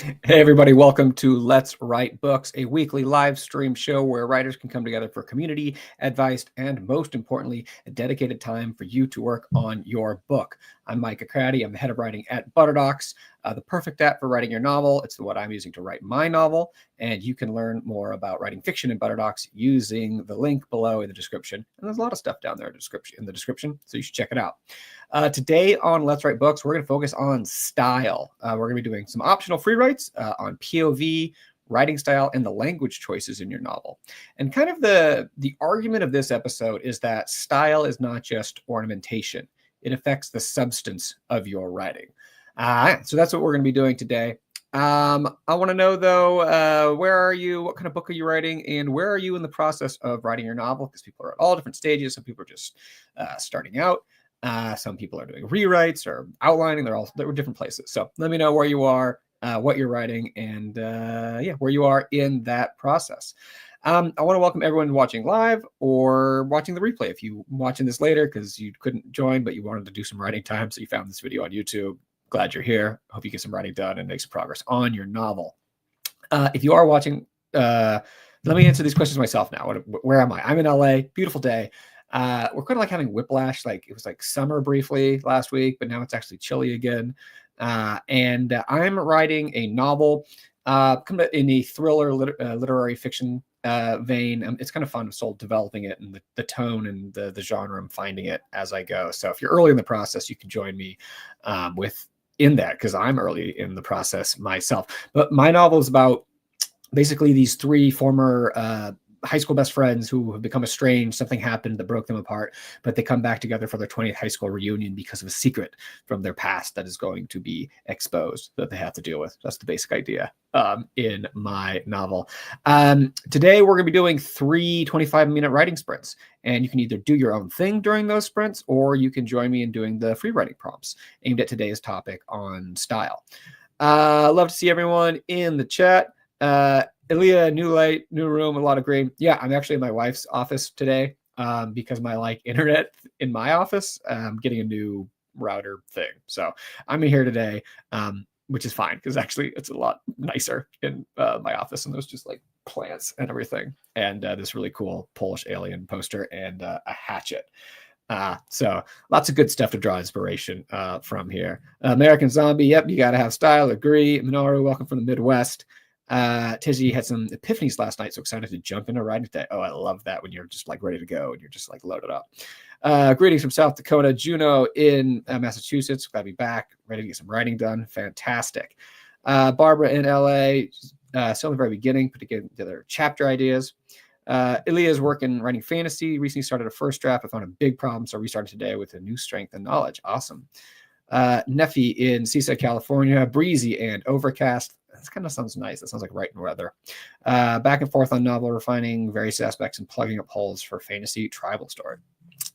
Hey, everybody, welcome to Let's Write Books, a weekly live stream show where writers can come together for community, advice, and most importantly, a dedicated time for you to work on your book. I'm Micah Craddy. I'm the head of writing at Butterdocs, the perfect app for writing your novel. It's what I'm using to write my novel, and you can learn more about writing fiction in Butterdocs using the link below in the description. And there's a lot of stuff down there in the description, so you should check it out. Today on Let's Write Books, we're going to focus on style. We're going to be doing some optional free writes on POV, writing style, and the language choices in your novel. And kind of the argument of this episode is that style is not just ornamentation. It affects the substance of your writing. So that's what we're going to be doing today. I want to know, though, where are you? What kind of book are you writing? And where are you in the process of writing your novel? Because people are at all different stages. Some people are just starting out. Some people are doing rewrites or outlining. They're different places. So let me know where you are, what you're writing, and where you are in that process. I want to welcome everyone watching live or watching the replay. If you're watching this later because you couldn't join, but you wanted to do some writing time, so you found this video on YouTube, glad you're here. Hope you get some writing done and make some progress on your novel. If you are watching, let me answer these questions myself now. Where am I? I'm in LA. Beautiful day. We're kind of like having whiplash. Like it was like summer briefly last week, but now it's actually chilly again. And I'm writing a novel in a thriller literary fiction vein. It's kind of fun. So developing it and the tone and the genre. I'm finding it as I go. So if you're early in the process, you can join me in that because I'm early in the process myself. But my novel is about basically these three former high school best friends who have become estranged. Something happened that broke them apart, but they come back together for their 20th high school reunion because of a secret from their past that is going to be exposed that they have to deal with. That's the basic idea in my novel. Today, we're going to be doing 3 25-minute writing sprints, and you can either do your own thing during those sprints, or you can join me in doing the free writing prompts aimed at today's topic on style. Love to see everyone in the chat. Elia, new light, new room, a lot of green. Yeah, I'm actually in my wife's office today because my internet in my office, getting a new router thing. So I'm in here today, which is fine because actually it's a lot nicer in my office, and there's just like plants and everything, and this really cool Polish alien poster and a hatchet. So lots of good stuff to draw inspiration from here. American Zombie, yep, you got to have style. Agree. Minoru, welcome from the Midwest. Tizzy had some epiphanies last night, so excited to jump into writing today. Oh, I love that when you're just like ready to go and you're just like loaded up. Greetings from South Dakota. Juno in Massachusetts. Glad to be back. Ready to get some writing done. Fantastic. Barbara in LA. Still in the very beginning, put together chapter ideas. Ilya is working writing fantasy. Recently started a first draft. I found a big problem, so restarted today with a new strength and knowledge. Awesome. Neffy in Seaside, California. Breezy and overcast. That kind of sounds nice. That sounds like writing weather. Back and forth on novel refining various aspects and plugging up holes for fantasy tribal story.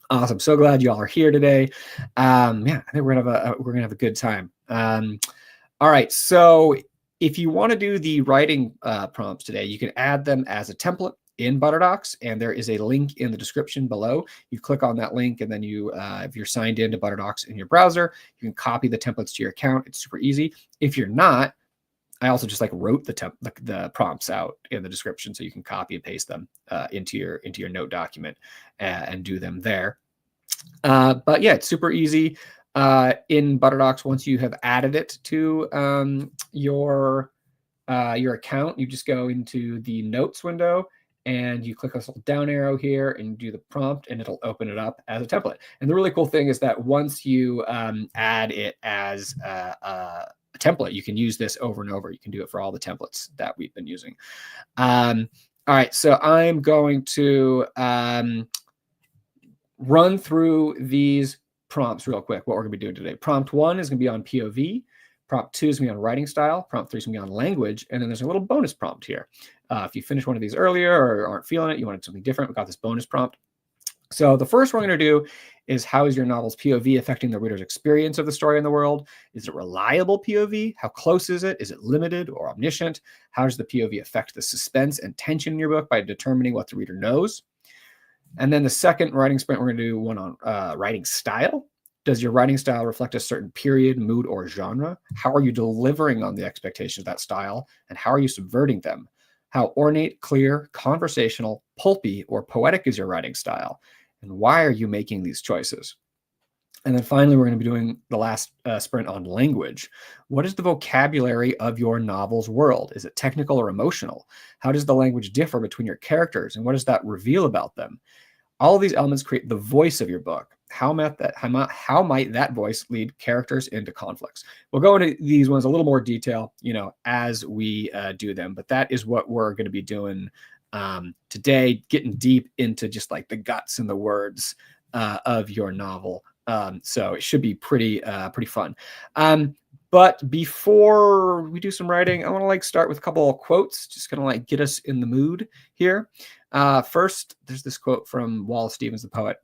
Awesome. So glad you all are here today. I think we're gonna have a good time. All right. So if you want to do the writing prompts today, you can add them as a template in Butterdocs, and there is a link in the description below. You click on that link, and then you, if you're signed into Butterdocs in your browser, you can copy the templates to your account. It's super easy. If you're not, I also just wrote the prompts out in the description, so you can copy and paste them into your note document and do them there. But yeah, it's super easy in Butterdocs. Once you have added it to your account, you just go into the notes window and you click this little down arrow here and do the prompt, and it'll open it up as a template. And the really cool thing is that once you add it as a template, you can use this over and over. You can do it for all the templates that we've been using. All right, so I'm going to run through these prompts real quick, what we're going to be doing today. Prompt 1 is going to be on POV. Prompt 2 is going to be on writing style. Prompt 3 is going to be on language. And then there's a little bonus prompt here. If you finished one of these earlier or aren't feeling it, you wanted something different, we got this bonus prompt. So the first one we're going to do is, how is your novel's POV affecting the reader's experience of the story in the world? Is it reliable POV? How close is it? Is it limited or omniscient? How does the POV affect the suspense and tension in your book by determining what the reader knows? And then the second writing sprint, we're going to do one on writing style. Does your writing style reflect a certain period, mood, or genre? How are you delivering on the expectations of that style? And how are you subverting them? How ornate, clear, conversational, pulpy, or poetic is your writing style? And why are you making these choices? And then finally, we're going to be doing the last sprint on language. What is the vocabulary of your novel's world? Is it technical or emotional? How does the language differ between your characters? And what does that reveal about them? All of these elements create the voice of your book. How might that voice lead characters into conflicts? We'll go into these ones a little more detail, as we do them. But that is what we're going to be doing today, getting deep into just like the guts and the words of your novel. So it should be pretty fun. But before we do some writing, I want to start with a couple of quotes, just gonna get us in the mood here. First, there's this quote from Wallace Stevens, the poet.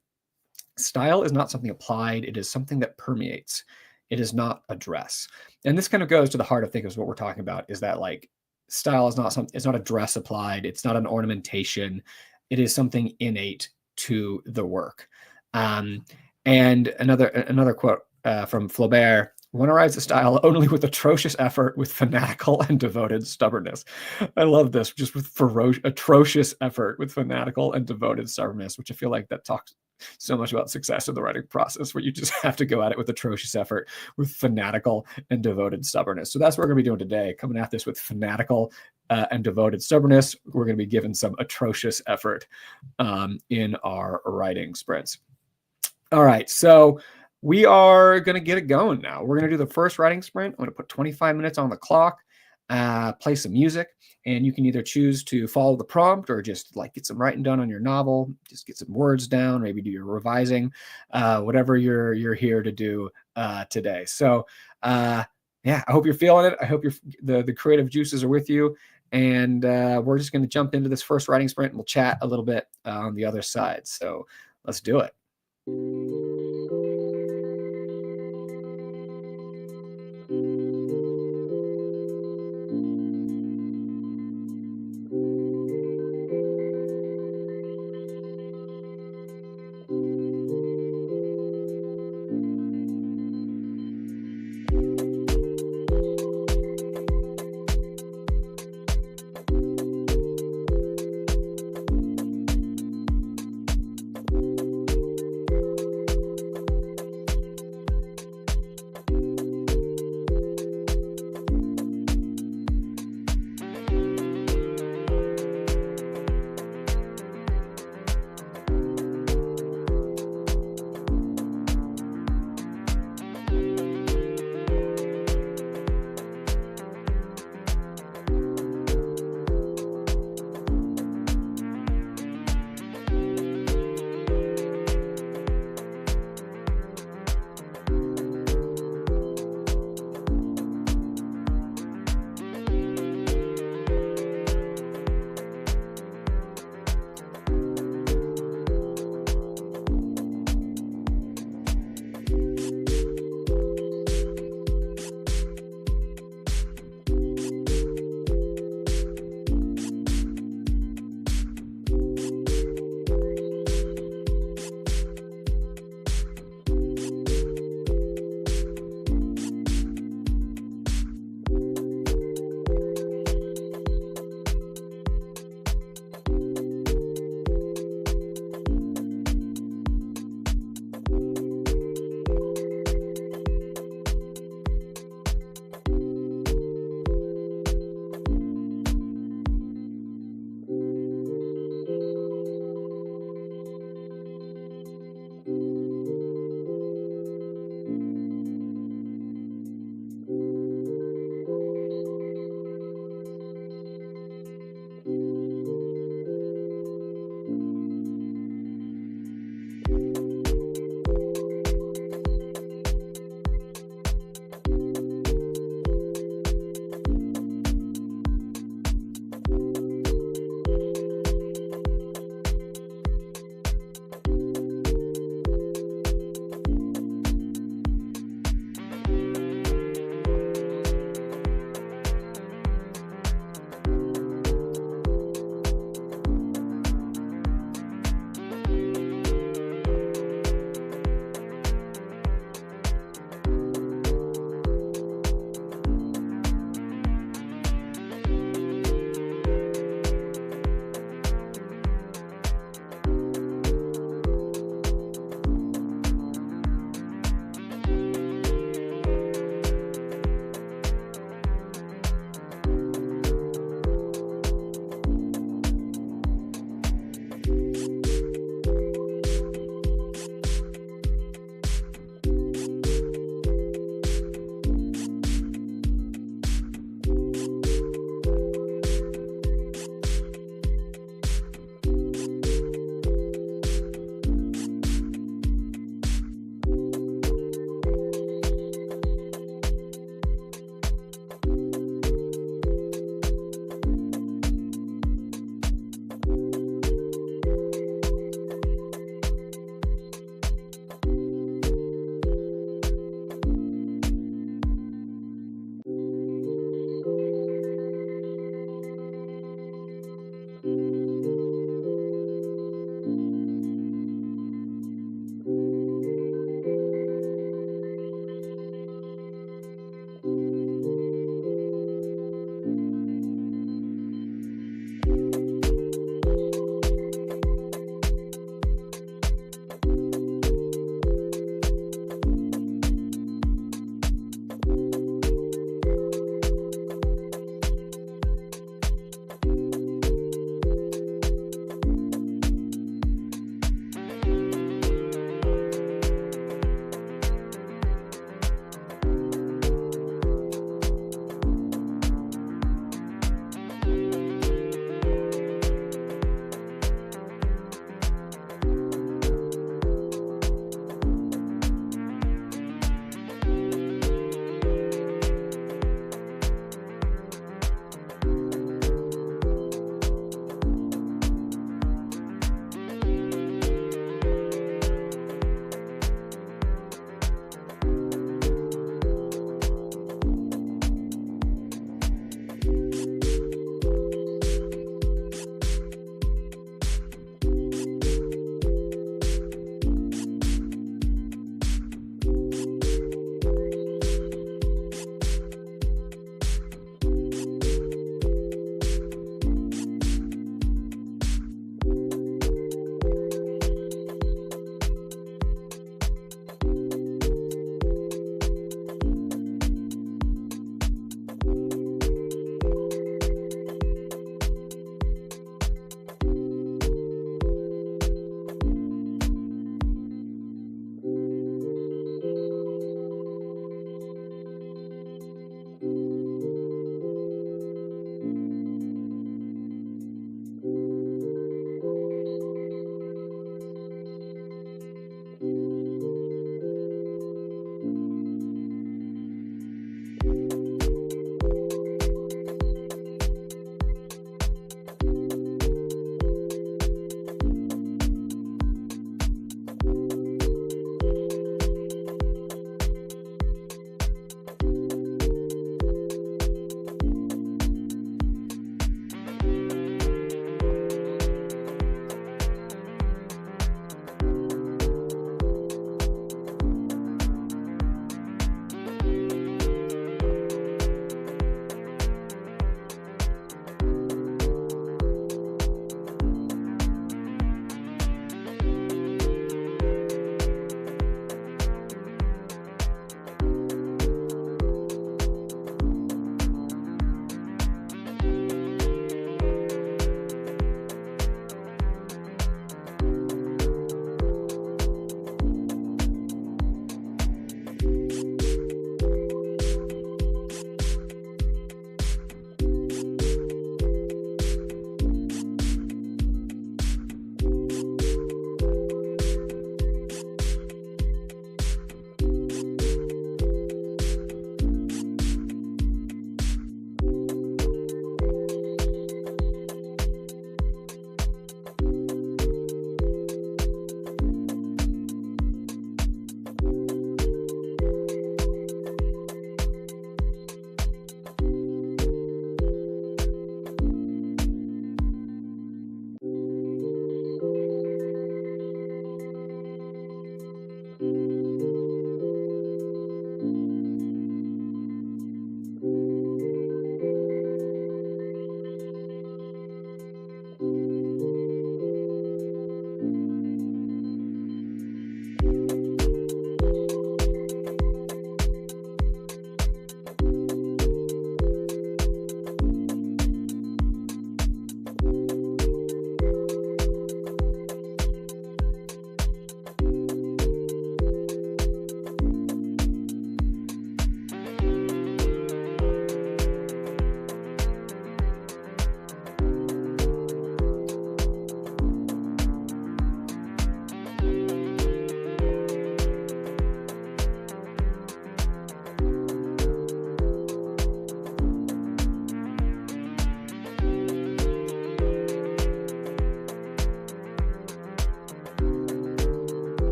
Style is not something applied. It is something that permeates. It is not a dress. And this kind of goes to the heart of things. What we're talking about is that style is it's not a dress applied. It's not an ornamentation. It is something innate to the work. And another quote from Flaubert: one arrives at style only with atrocious effort, with fanatical and devoted stubbornness. I love this, just with atrocious effort, with fanatical and devoted stubbornness, which I feel like that talks so much about success in the writing process, where you just have to go at it with atrocious effort, with fanatical and devoted stubbornness. So that's what we're going to be doing today, coming at this with fanatical and devoted stubbornness. We're going to be given some atrocious effort in our writing sprints. All right, so we are going to get it going now. We're going to do the first writing sprint. I'm going to put 25 minutes on the clock, play some music, and you can either choose to follow the prompt or just get some writing done on your novel, just get some words down, maybe do your revising, whatever you're here to do today. So yeah, I hope you're feeling it. I hope the creative juices are with you. And we're just going to jump into this first writing sprint, and we'll chat a little bit on the other side. So let's do it.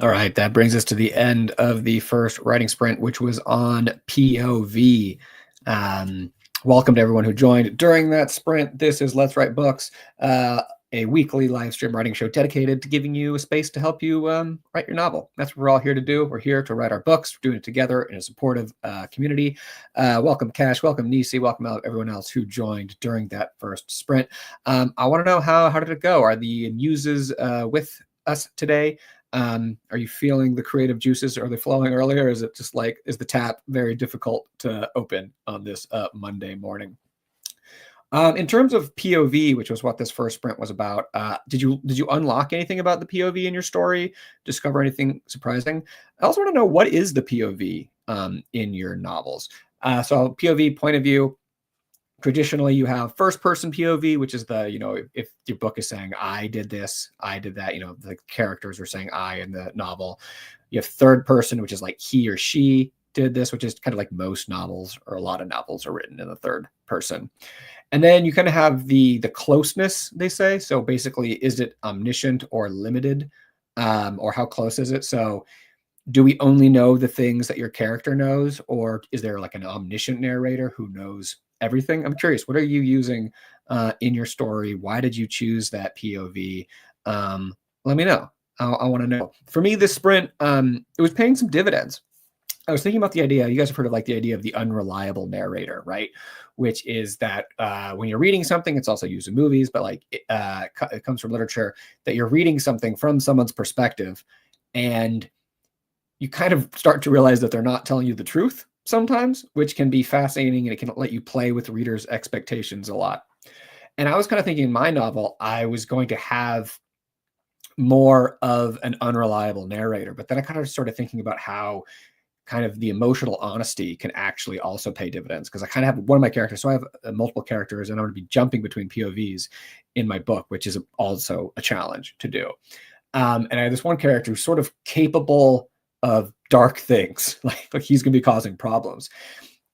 All right, that brings us to the end of the first writing sprint, which was on POV. Welcome to everyone who joined during that sprint. This is Let's Write Books, a weekly live stream writing show dedicated to giving you a space to help you write your novel. That's what we're all here to do. We're here to write our books. We're doing it together in a supportive community. Welcome, Cash. Welcome, Nisi. Welcome everyone else who joined during that first sprint. I want to know how did it go? Are the muses with us today? Are you feeling the creative juices? Are they flowing earlier? Or is it just like, is the tap very difficult to open on this Monday morning? In terms of POV, which was what this first sprint was about, did you unlock anything about the POV in your story? Discover anything surprising? I also want to know, what is the POV in your novels? So POV, point of view. Traditionally, you have first-person POV, which is the, if your book is saying, I did this, I did that, the characters are saying I in the novel. You have third person, which is like he or she did this, which is kind of like most novels, or a lot of novels are written in the third person. And then you kind of have the closeness, they say. So basically, is it omniscient or limited? Or how close is it? So do we only know the things that your character knows, or is there like an omniscient narrator who knows everything? I'm curious, what are you using in your story? Why did you choose that POV? Let me know. I want to know. For me, this sprint, it was paying some dividends. I was thinking about the idea, you guys have heard of like the idea of the unreliable narrator, right? Which is that when you're reading something, it's also used in movies, but like it comes from literature, that you're reading something from someone's perspective, and you kind of start to realize that they're not telling you the truth sometimes, which can be fascinating, and it can let you play with readers' expectations a lot. And I was kind of thinking in my novel, I was going to have more of an unreliable narrator, but then I kind of started thinking about how kind of the emotional honesty can actually also pay dividends, because I kind of have one of my characters. So I have multiple characters, and I'm going to be jumping between POVs in my book, which is also a challenge to do. And I have this one character who's sort of capable of dark things, like he's going to be causing problems.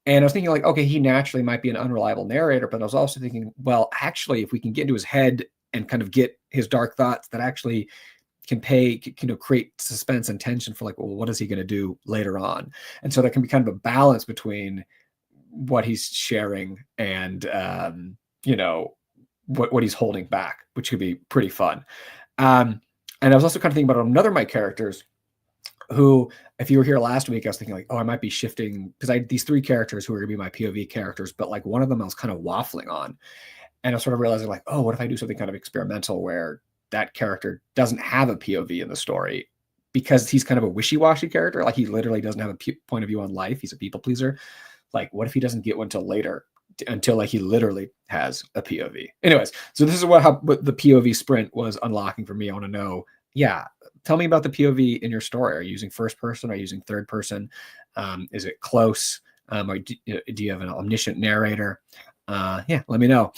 And I was thinking like, okay, he naturally might be an unreliable narrator, but I was also thinking, well, actually, if we can get into his head and kind of get his dark thoughts, that actually can create suspense and tension for like, well, what is he going to do later on? And so there can be kind of a balance between what he's sharing and, what he's holding back, which could be pretty fun. And I was also kind of thinking about another of my characters who, if you were here last week, I was thinking like, oh, I might be shifting, because I had these three characters who are going to be my POV characters, but like one of them I was kind of waffling on. And I was sort of realizing like, oh, what if I do something kind of experimental where that character doesn't have a POV in the story, because he's kind of a wishy-washy character. Like he literally doesn't have a point of view on life. He's a people pleaser. Like, what if he doesn't get one till later, until like he literally has a POV? Anyways, so this is what the POV sprint was unlocking for me. I want to know, tell me about the POV in your story. Are you using first person? Are you using third person? Is it close? Or do you have an omniscient narrator? Let me know.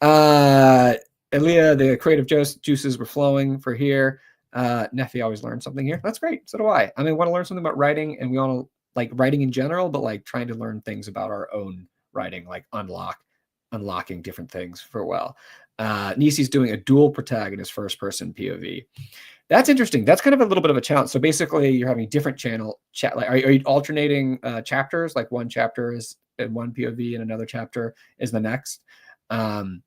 Elia, the creative juices were flowing for here. Neffy always learns something here. That's great. So do I. I mean, want to learn something about writing, and we want to like writing in general, but like trying to learn things about our own writing, like unlocking different things for well. Nisi's doing a dual protagonist first person POV. That's interesting. That's kind of a little bit of a challenge. So basically, you're having different chat. Like, are you alternating chapters? Like one chapter is in one POV and another chapter is the next. How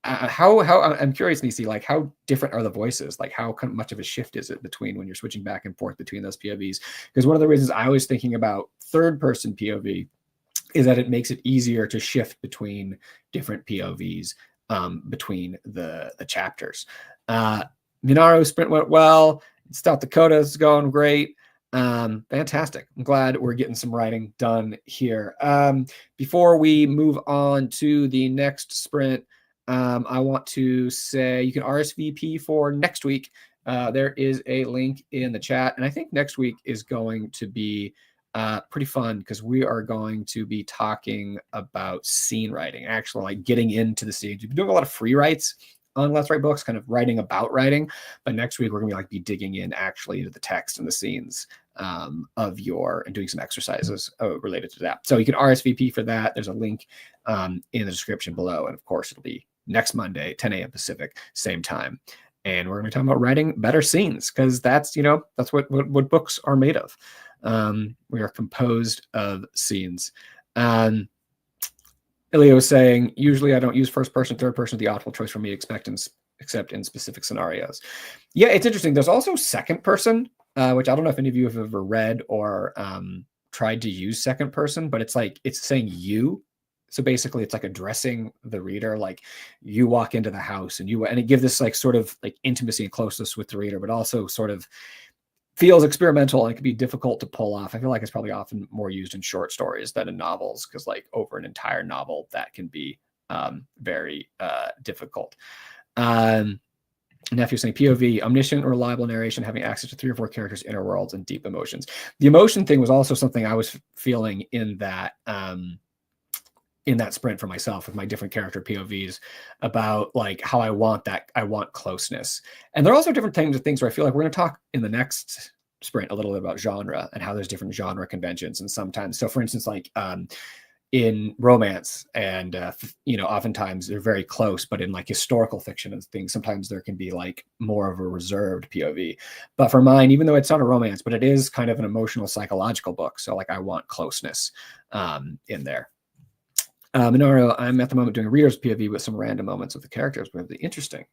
I'm curious, Nisi, like how different are the voices? Like how much of a shift is it between when you're switching back and forth between those POVs? Because one of the reasons I was thinking about third person POV is that it makes it easier to shift between different POVs between the chapters. Minaro sprint went well. South Dakota's going great. Fantastic. I'm glad we're getting some writing done here. Before we move on to the next sprint, I want to say you can RSVP for next week. There is a link in the chat, and I think next week is going to be pretty fun, because we are going to be talking about scene writing, actually like getting into the scenes. We've been doing a lot of free writes on Let's Write Books, kind of writing about writing, but next week we're gonna be digging in actually into the text and the scenes and doing some exercises related to that. So you can RSVP for that. There's a link in the description below, and of course it'll be next Monday, 10 a.m. Pacific, same time And we're going to be talking about writing better scenes, because that's, that's what books are made of. We are composed of scenes. Ilya was saying, usually I don't use first person, third person, the optimal choice for me, except in specific scenarios. Yeah, it's interesting. There's also second person, which I don't know if any of you have ever read or tried to use second person, but it's like, it's saying you. So basically it's like addressing the reader, like you walk into the house and it gives this like sort of like intimacy and closeness with the reader, but also sort of feels experimental, and it can be difficult to pull off. I feel like it's probably often more used in short stories than in novels, because like over an entire novel, that can be very difficult. Nephew saying POV, omniscient, reliable narration, having access to 3 or 4 characters' inner worlds and deep emotions. The emotion thing was also something I was feeling in that sprint for myself with my different character POVs, about like how I want closeness. And there are also different things where I feel like we're going to talk in the next sprint a little bit about genre and how there's different genre conventions. And sometimes, so for instance, like in romance and oftentimes they're very close, but in like historical fiction and things, sometimes there can be like more of a reserved POV. But for mine, even though it's not a romance, but it is kind of an emotional psychological book, so like I want closeness in there. Minoru, I'm at the moment doing a reader's POV with some random moments of the characters. But interesting.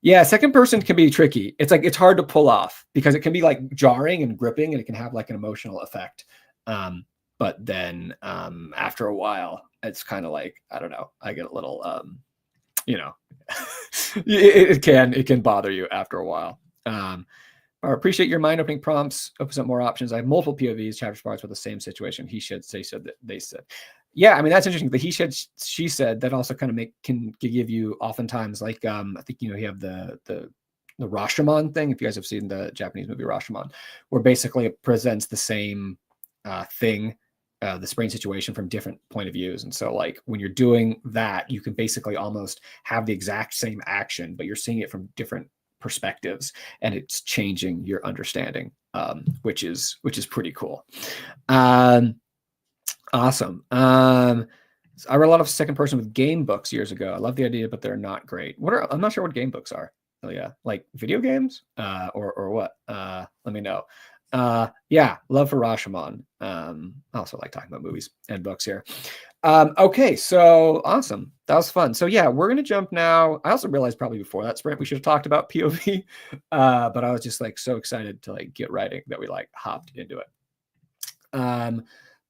Yeah, second person can be tricky. It's like, it's hard to pull off because it can be like jarring and gripping, and it can have like an emotional effect. But then after a while, it's kind of like, I don't know, I get a little, it can bother you after a while. I appreciate your mind-opening prompts. Opens up more options. I have multiple POVs, chapter parts with the same situation. He should, they said, that they said. Yeah, I mean, that's interesting. The he said, she said, that also kind of can give you oftentimes like, I think, you have the Rashomon thing. If you guys have seen the Japanese movie Rashomon, where basically it presents the same thing, the sprain situation from different point of views. And so like when you're doing that, you can basically almost have the exact same action, but you're seeing it from different perspectives, and it's changing your understanding, which is pretty cool. Awesome. I read a lot of second person with game books years ago. I love the idea, but they're not great. I'm not sure what game books are. Oh yeah, like video games, or what? Let me know. Yeah, love for Rashomon. I also like talking about movies and books here. Okay, so awesome. That was fun. So yeah, we're gonna jump now. I also realized probably before that sprint we should have talked about POV, but I was just like so excited to like get writing that we like hopped into it.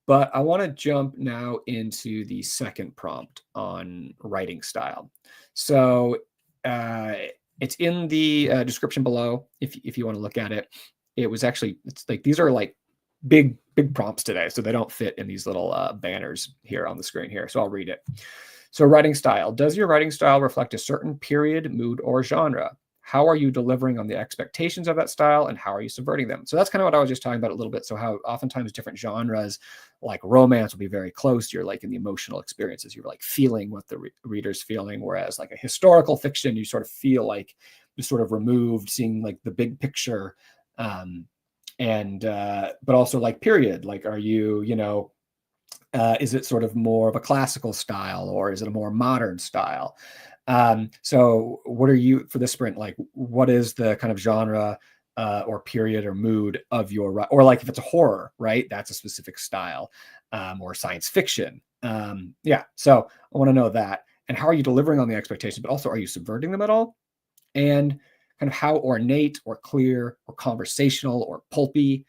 But I want to jump now into the second prompt on writing style. So it's in the description below if you want to look at it. It was actually, it's like, these are like big prompts today, so they don't fit in these little banners here on the screen here. So I'll read it. So writing style. Does your writing style reflect a certain period, mood, or genre? How are you delivering on the expectations of that style, and how are you subverting them? So that's kind of what I was just talking about a little bit. So how oftentimes different genres, like romance, will be very close. You're like in the emotional experiences. You're like feeling what the reader's feeling. Whereas like a historical fiction, you sort of feel like you're sort of removed, seeing like the big picture. But also like period. Like, are you, is it sort of more of a classical style, or is it a more modern style? So what are you, for this sprint, like what is the kind of genre or period or mood of your, or like if it's a horror, right, that's a specific style, or science fiction. Yeah, so I want to know that, and how are you delivering on the expectations, but also are you subverting them at all? And kind of how ornate or clear or conversational or pulpy.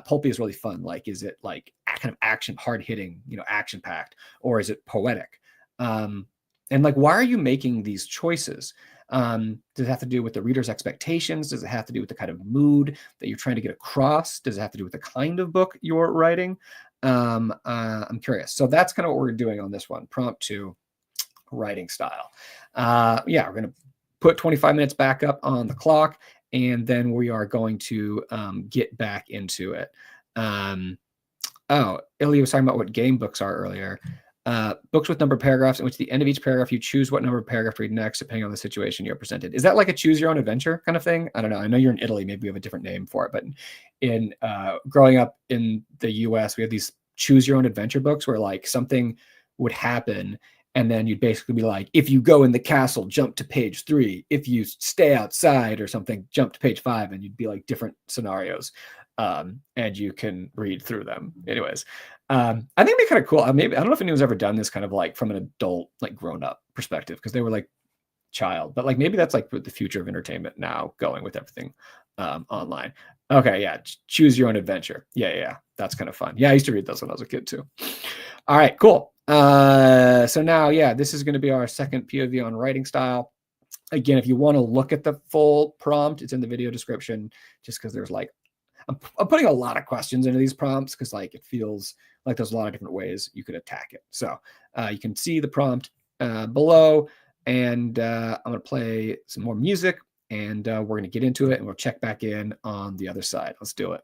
Pulpy is really fun. Like, is it like kind of action, hard hitting, action packed, or is it poetic? And like, why are you making these choices? Does it have to do with the reader's expectations? Does it have to do with the kind of mood that you're trying to get across? Does it have to do with the kind of book you're writing? I'm curious. So that's kind of what we're doing on this one, prompt 2, writing style. Yeah, we're going to put 25 minutes back up on the clock, and then we are going to get back into it. Oh, Ilya was talking about what game books are earlier. Books with numbered paragraphs in which the end of each paragraph you choose what number of paragraph to read next, depending on the situation you're presented. Is that like a choose your own adventure kind of thing? I don't know. I know you're in Italy. Maybe we have a different name for it. But in growing up in the US, we have these choose your own adventure books where like something would happen, And then you'd basically be like, if you go in the castle, jump to page 3. If you stay outside or something, jump to page 5. And you'd be like different scenarios. And you can read through them. Anyways, I think it'd be kind of cool. Maybe I don't know if anyone's ever done this kind of like from an adult, like grown up perspective, because they were like child, but like maybe that's like the future of entertainment now, going with everything online. Okay, yeah, choose your own adventure. Yeah, that's kind of fun. Yeah, I used to read those when I was a kid too. All right, cool. So now, yeah, this is going to be our second POV on writing style. Again, if you want to look at the full prompt, it's in the video description, just because there's like, I'm putting a lot of questions into these prompts because like it feels like there's a lot of different ways you could attack it. So you can see the prompt below, and I'm going to play some more music, and we're going to get into it, and we'll check back in on the other side. Let's do it.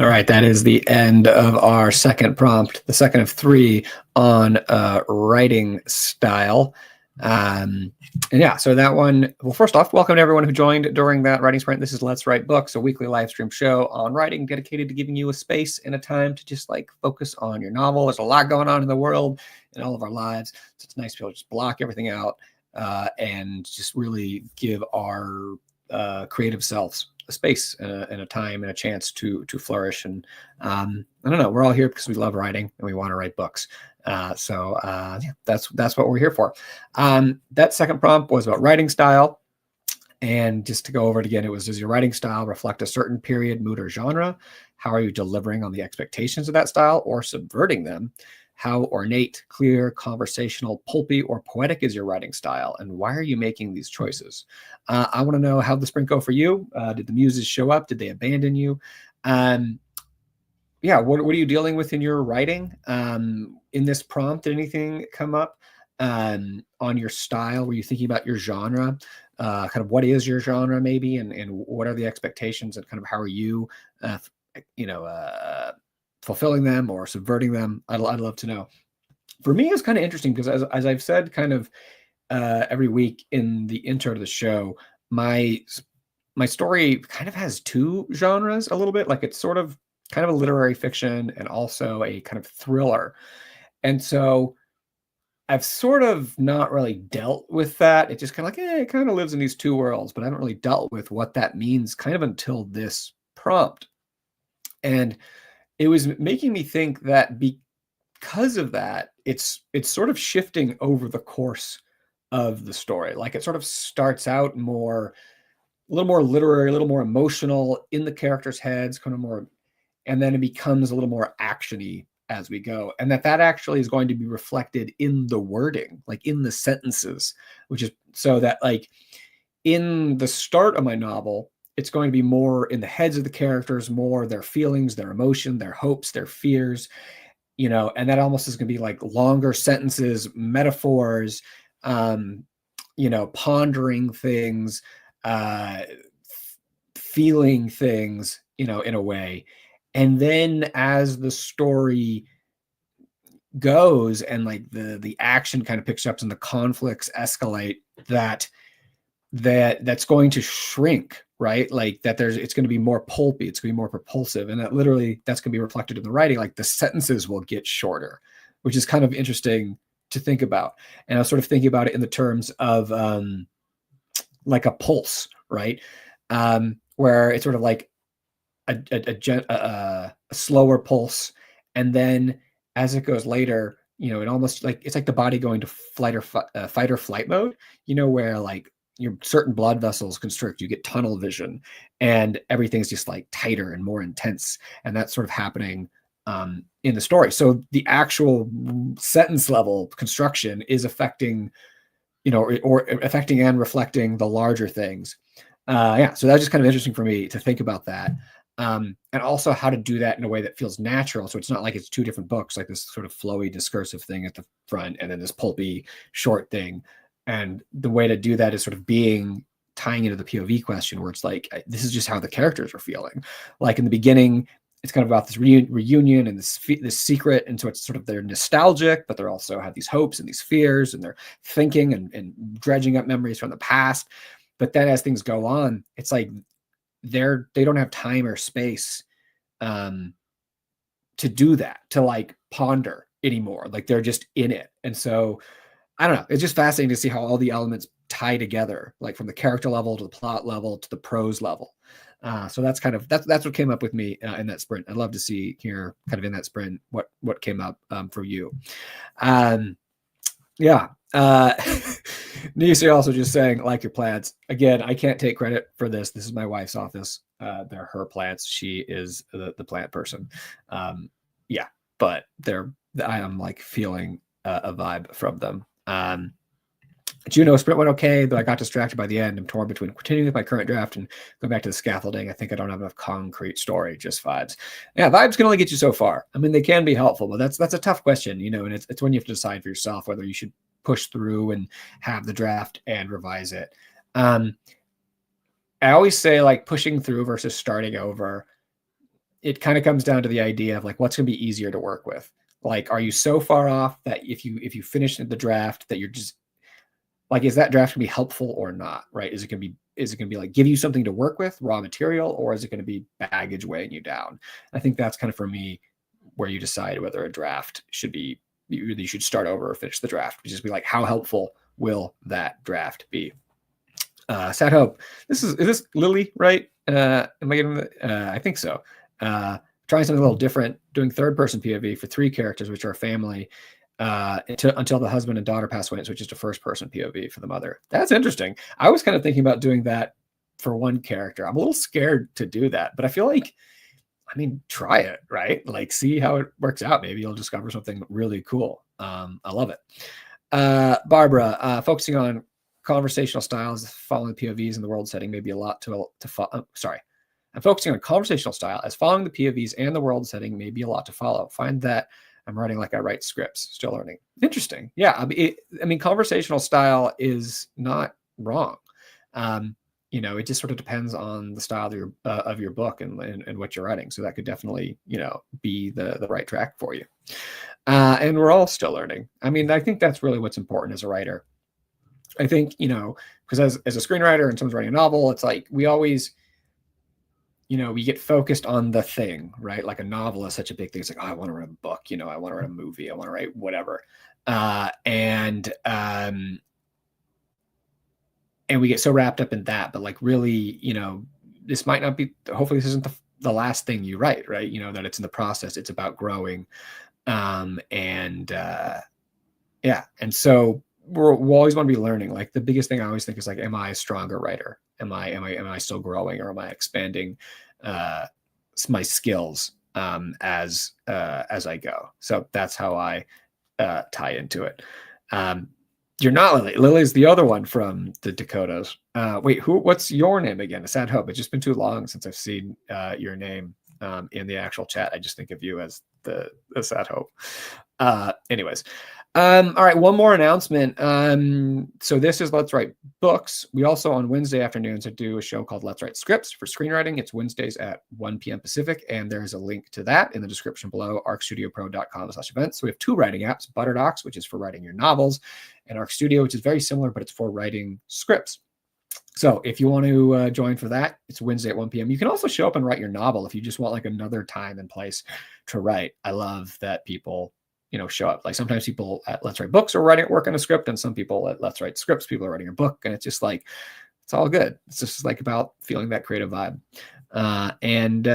All right, that is the end of our second prompt, the second of 3 on writing style. And yeah, so that one, well, first off, welcome to everyone who joined during that writing sprint. This is Let's Write Books, a weekly live stream show on writing dedicated to giving you a space and a time to just like focus on your novel. There's a lot going on in the world, in all of our lives. So it's nice to be able to just block everything out and just really give our creative selves a space and a time and a chance to flourish. And I don't know, we're all here because we love writing and we want to write books. Yeah, that's what we're here for. That second prompt was about writing style. And just to go over it again, it was, does your writing style reflect a certain period, mood, or genre? How are you delivering on the expectations of that style or subverting them? How ornate, clear, conversational, pulpy, or poetic is your writing style? And why are you making these choices? I want to know, how did the sprint go for you? Did the muses show up? Did they abandon you? Yeah, what are you dealing with in your writing? In this prompt, did anything come up on your style? Were you thinking about your genre? Kind of what is your genre maybe, and what are the expectations, and kind of how are you, fulfilling them or subverting them? I'd love to know. For me, it's kind of interesting because as I've said kind of every week in the intro to the show, my story kind of has 2 genres a little bit. Like it's sort of kind of a literary fiction and also a kind of thriller. And so I've sort of not really dealt with that. It just kind of like, it kind of lives in these 2 worlds, but I haven't really dealt with what that means kind of until this prompt. And it was making me think that because of that, it's sort of shifting over the course of the story. Like it sort of starts out a little more literary, a little more emotional in the characters' heads, kind of more, and then it becomes a little more actiony as we go. And that actually is going to be reflected in the wording, like in the sentences, which is so that like in the start of my novel, it's going to be more in the heads of the characters, more their feelings, their emotion, their hopes, their fears, and that almost is going to be like longer sentences, metaphors, pondering things, feeling things, in a way. And then as the story goes and like the action kind of picks up and the conflicts escalate, that's going to shrink, right? Like that it's going to be more pulpy, it's going to be more propulsive, and that's going to be reflected in the writing. Like the sentences will get shorter, which is kind of interesting to think about. And I was sort of thinking about it in the terms of like a pulse, right? Where it's sort of like a slower pulse, and then as it goes later, it almost like it's like the body going to fight or flight mode, where like your certain blood vessels constrict, you get tunnel vision, and everything's just like tighter and more intense, and that's sort of happening in the story. So the actual sentence level construction is affecting, or affecting and reflecting the larger things. Yeah, so that's just kind of interesting for me to think about that. And also how to do that in a way that feels natural. So it's not like it's 2 different books, like this sort of flowy discursive thing at the front and then this pulpy short thing. And the way to do that is sort of tying into the POV question, where it's like, this is just how the characters are feeling. Like in the beginning, it's kind of about this reunion and this secret. And so it's sort of, they're nostalgic, but they're also have these hopes and these fears, and they're thinking and dredging up memories from the past. But then as things go on, it's like they don't have time or space to do that, to like ponder anymore. Like they're just in it. And so I don't know, it's just fascinating to see how all the elements tie together, like from the character level to the plot level to the prose level. So that's what came up with me in that sprint. I'd love to hear kind of in that sprint what came up for you. Yeah. Nisi also just saying, like your plants. Again, I can't take credit for this. This is my wife's office. They're her plants. She is the plant person. Yeah, but I am like feeling a vibe from them. Juno sprint went okay, though I got distracted by the end. I'm torn between continuing with my current draft and going back to the scaffolding. I think I don't have enough concrete story, just vibes. Yeah, vibes can only get you so far. I mean, they can be helpful, but that's a tough question, and it's when you have to decide for yourself whether you should push through and have the draft and revise it. I always say like pushing through versus starting over. it kind of comes down to the idea of like, what's going to be easier to work with. Like, are you so far off that if you finish the draft that you're just like, is that draft going to be helpful or not? Right? Is it going to be like give you something to work with, raw material, or is it going to be baggage weighing you down? I think that's kind of for me where you decide whether a draft should be you should start over or finish the draft. Just be like, how helpful will that draft be? Sad Hope. Is this Lily, right? Am I getting I think so. Trying something a little different, doing third person POV for 3 characters, which are a family, until the husband and daughter pass away, and switches to first person POV for the mother. That's interesting. I was kind of thinking about doing that for one character. I'm a little scared to do that, but I feel like, I mean, try it, right? Like, see how it works out. Maybe you'll discover something really cool. I love it. Barbara, focusing on conversational styles, following POVs in the world setting may be a lot to follow. Sorry. I'm focusing on conversational style as following the POVs and the world setting may be a lot to follow. Find that I'm writing like I write scripts, still learning. Interesting. Yeah. I mean, conversational style is not wrong. It just sort of depends on the style of your book and what you're writing. So that could definitely, be the right track for you. And we're all still learning. I mean, I think that's really what's important as a writer. I think, because as a screenwriter and someone's writing a novel, it's like we always, we get focused on the thing, right? Like a novel is such a big thing. It's like, oh, I want to write a book, I want to write a movie, I want to write whatever. And we get so wrapped up in that, but like really, this might not be, hopefully this isn't the last thing you write, right? That it's in the process, it's about growing. And so we'll always want to be learning. Like the biggest thing I always think is like, am I a stronger writer? Am I still growing, or am I expanding my skills as I go? So that's how I tie into it. You're not Lily. Lily's the other one from the Dakotas. Wait, what's your name again? A Sad Hope. It's just been too long since I've seen your name in the actual chat. I just think of you as the Sad Hope. Anyways. All right, one more announcement. So this is Let's Write Books. We also on Wednesday afternoons do a show called Let's Write Scripts for screenwriting. It's Wednesdays at 1 p.m. Pacific, and there's a link to that in the description below, arcstudiopro.com/events. So we have 2 writing apps, Butterdocs, which is for writing your novels, and Arc Studio, which is very similar, but it's for writing scripts. So if you want to join for that, it's Wednesday at 1 p.m. You can also show up and write your novel if you just want like another time and place to write. I love that people show up. Like sometimes people at Let's Write Books are work on a script, and some people at Let's Write Scripts, people are writing a book, and it's just like, it's all good. It's just like about feeling that creative vibe. And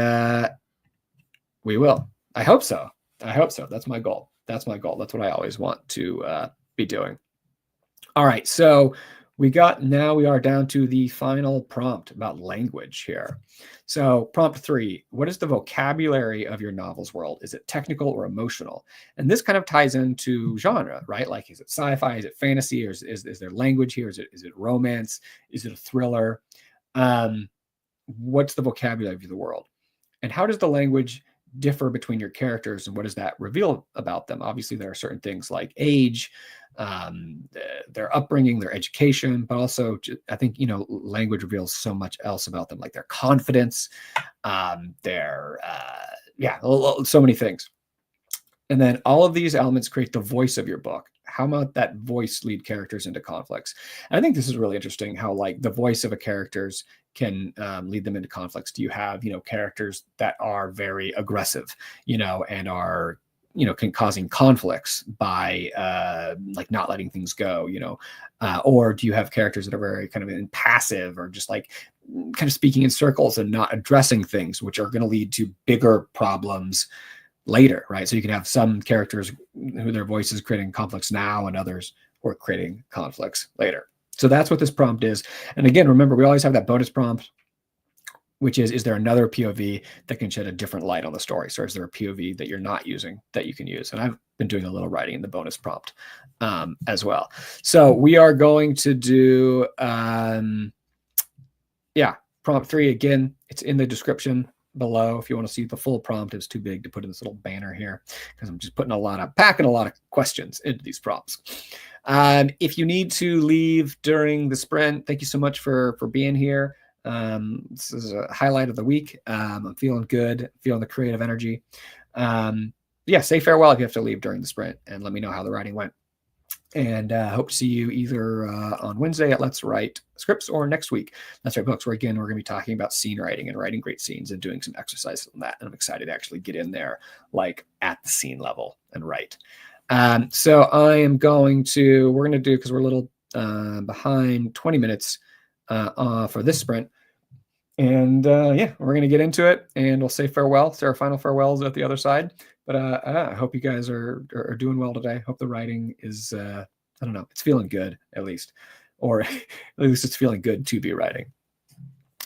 we will. I hope so. That's my goal. That's what I always want to be doing. All right. So we are down to the final prompt about language here. So prompt 3, what is the vocabulary of your novel's world? Is it technical or emotional? And this kind of ties into genre, right? Like, is it sci-fi? Is it fantasy? Or is there language here? Is it romance? Is it a thriller? What's the vocabulary of the world? And how does the language differ between your characters, and what does that reveal about them? Obviously, there are certain things like age, their upbringing, their education, but also I think language reveals so much else about them, like their confidence, their so many things. And then all of these elements create the voice of your book. How might that voice lead characters into conflicts? And I think this is really interesting, how like the voice of a characters can lead them into conflicts. Do you have, characters that are very aggressive, and are, causing conflicts by like not letting things go, or do you have characters that are very kind of passive, or just like kind of speaking in circles and not addressing things, which are going to lead to bigger problems later, right? So you can have some characters who their voice is creating conflicts now, and others who are creating conflicts later. So that's what this prompt is. And again, remember, we always have that bonus prompt, which is there another POV that can shed a different light on the story? So is there a POV that you're not using that you can use? And I've been doing a little writing in the bonus prompt as well. So we are going to do, prompt 3. Again, it's in the description below if you want to see the full prompt. It's too big to put in this little banner here because I'm just packing a lot of questions into these prompts. If you need to leave during the sprint, thank you so much for being here. This is a highlight of the week. I'm feeling good, feeling the creative energy. Yeah, say farewell if you have to leave during the sprint, and let me know how the writing went. And hope to see you either on Wednesday at Let's Write Scripts or next week, Let's Write Books, where again, we're going to be talking about scene writing and writing great scenes and doing some exercises on that. And I'm excited to actually get in there, like at the scene level and write. So we're going to do, because we're a little behind 20 minutes for this sprint. And yeah, we're going to get into it, and we'll say farewell. Say our final farewells at the other side. But I hope you guys are doing well today. Hope the writing is, I don't know, it's feeling good at least. Or at least it's feeling good to be writing.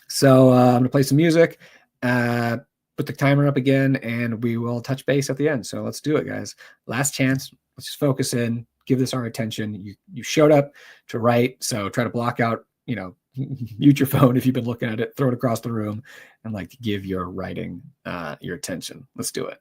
So I'm going to play some music, put the timer up again, and we will touch base at the end. So let's do it, guys. Last chance. Let's just focus in, give this our attention. You showed up to write, so try to block out, mute your phone if you've been looking at it, throw it across the room, and like give your writing your attention. Let's do it.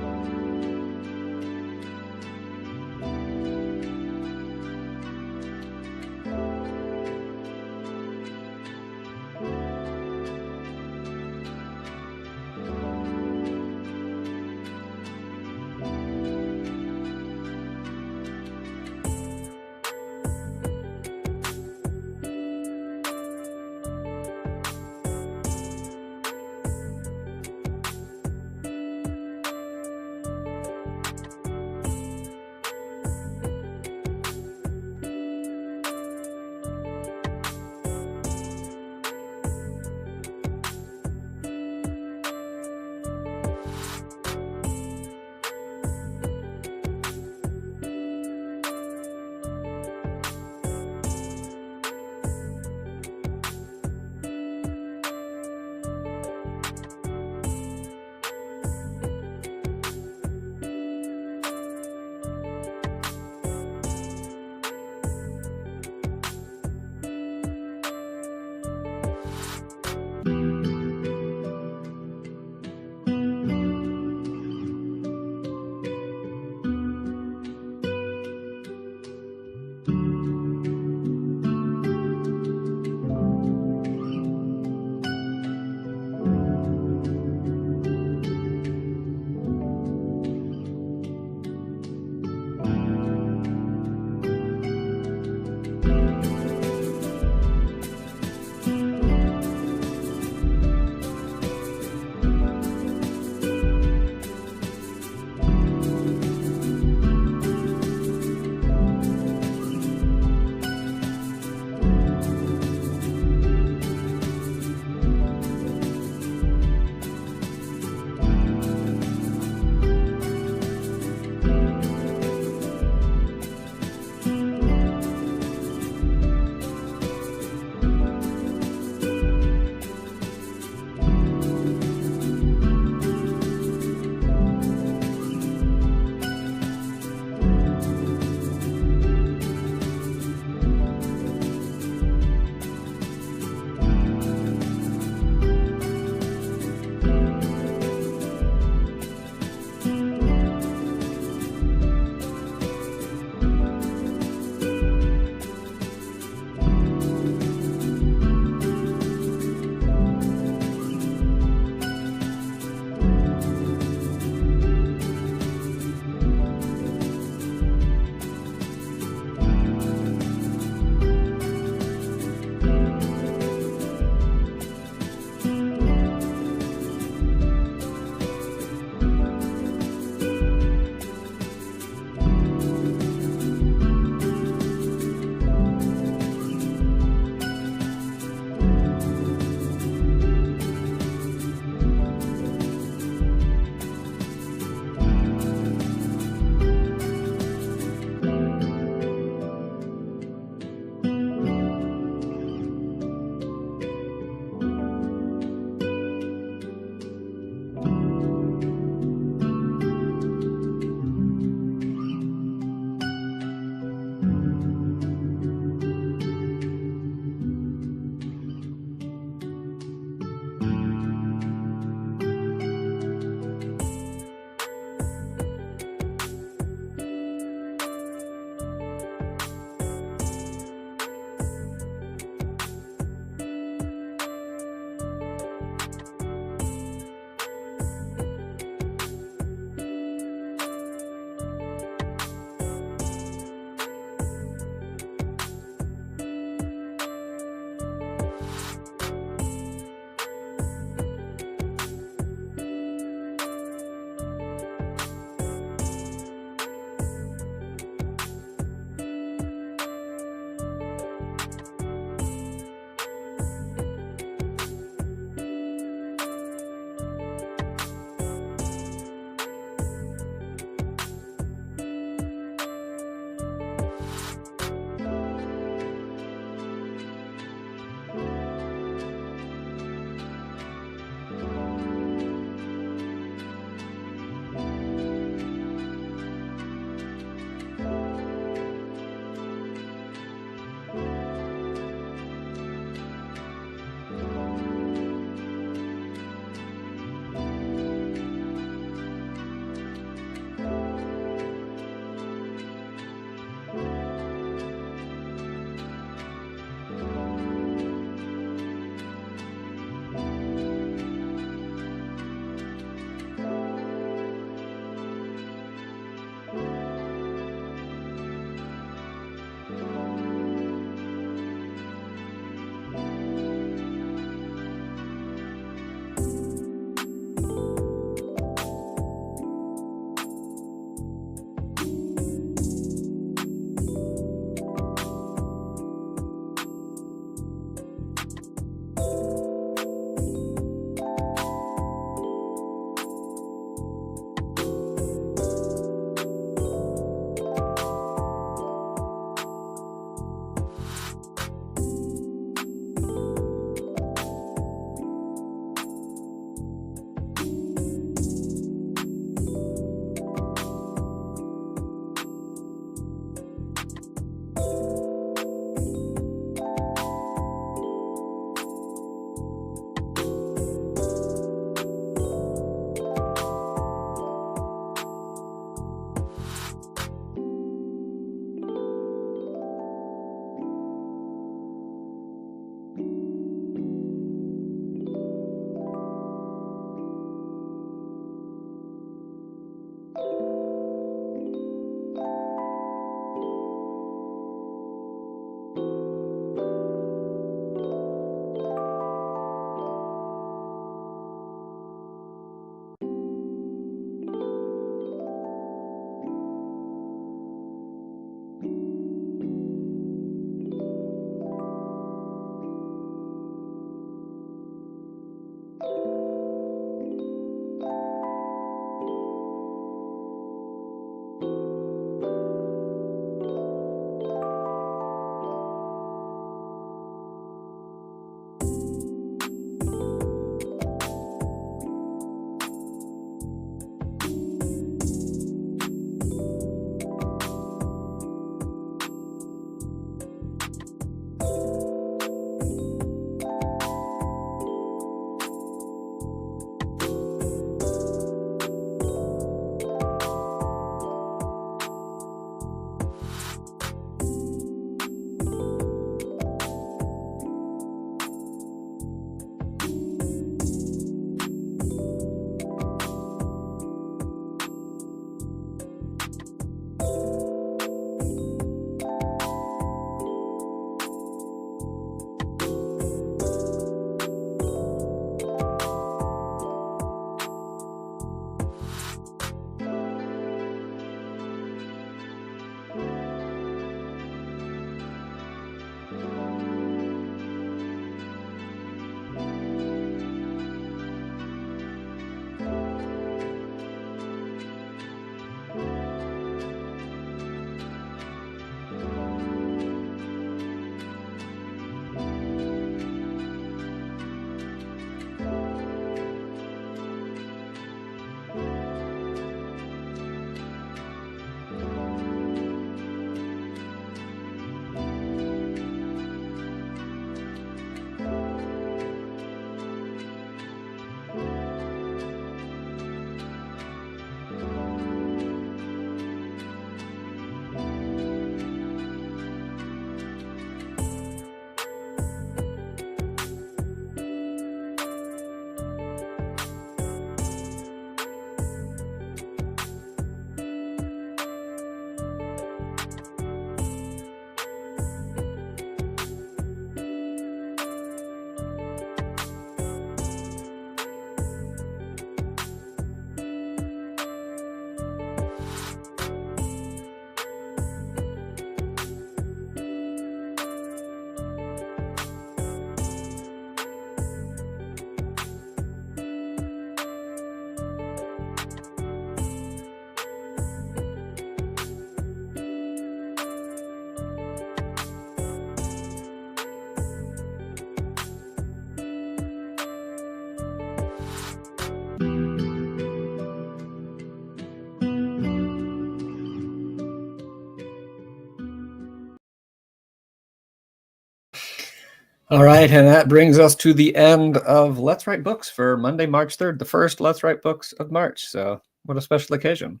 All right, and that brings us to the end of Let's Write Books for Monday, March 3rd, the first Let's Write Books of March. So what a special occasion.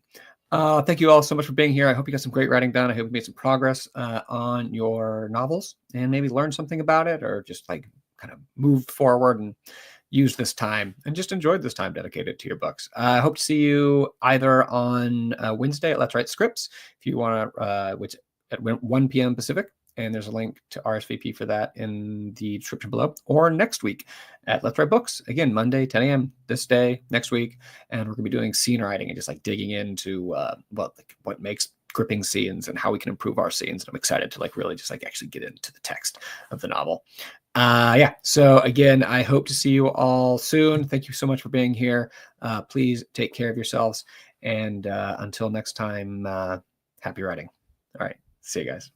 Thank you all so much for being here. I hope you got some great writing done. I hope you made some progress on your novels and maybe learned something about it, or just like kind of moved forward and used this time and just enjoyed this time dedicated to your books. I hope to see you either on Wednesday at Let's Write Scripts, if you want to, which at 1 p.m. Pacific, and there's a link to RSVP for that in the description below, or next week at Let's Write Books, again, Monday, 10 a.m. this day, next week. And we're gonna be doing scene writing and just like digging into what makes gripping scenes and how we can improve our scenes. And I'm excited to like really just like actually get into the text of the novel. Yeah, so again, I hope to see you all soon. Thank you so much for being here. Please take care of yourselves, and until next time, happy writing. All right, see you guys.